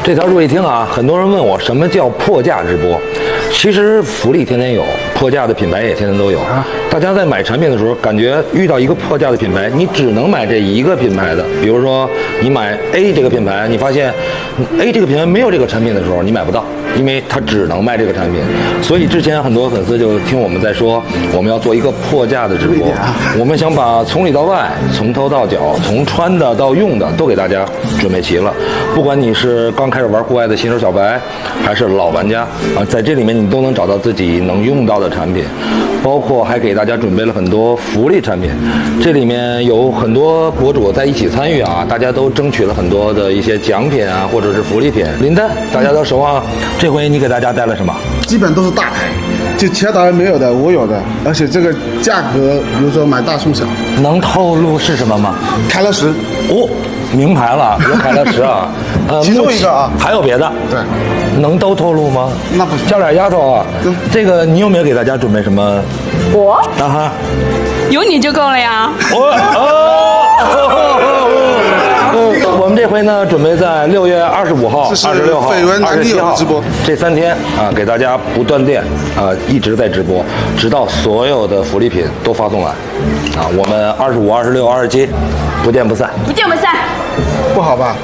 这条注意听啊，很多人问我什么叫破价直播，其实福利天天有，破价的品牌也天天都有。大家在买产品的时候，感觉遇到一个破价的品牌，你只能买这一个品牌的。比如说你买 A 这个品牌，你发现 A 这个品牌没有这个产品的时候，你买不到，因为它只能卖这个产品。所以之前很多粉丝就听我们在说，我们要做一个破价的直播，我们想把从里到外，从头到脚，从穿的到用的都给大家准备齐了。不管你是刚开始玩户外的新手小白，还是老玩家啊，在这里面你都能找到自己能用到的产品，包括还给大家准备了很多福利产品。这里面有很多博主在一起参与啊，大家都争取了很多的一些奖品啊，或者是福利品。林丹，大家都熟啊，这回你给大家带了什么？基本都是大牌，就其他导演没有的，我有的，而且这个价格，比如说买大送小。能透露是什么吗？开了10哦，名牌了，有凯乐10啊，其中一个啊，还有别的？对，能都透露吗？那不行，叫点丫头啊，这个你有没有给大家准备什么？我啊哈，有你就够了呀。我们这回呢，准备在6月25号、26号、27号直播这3天啊，给大家不断电啊，一直在直播，直到所有的福利品都发送完啊。我们25、26、27不见不散，不见不散。不好吧？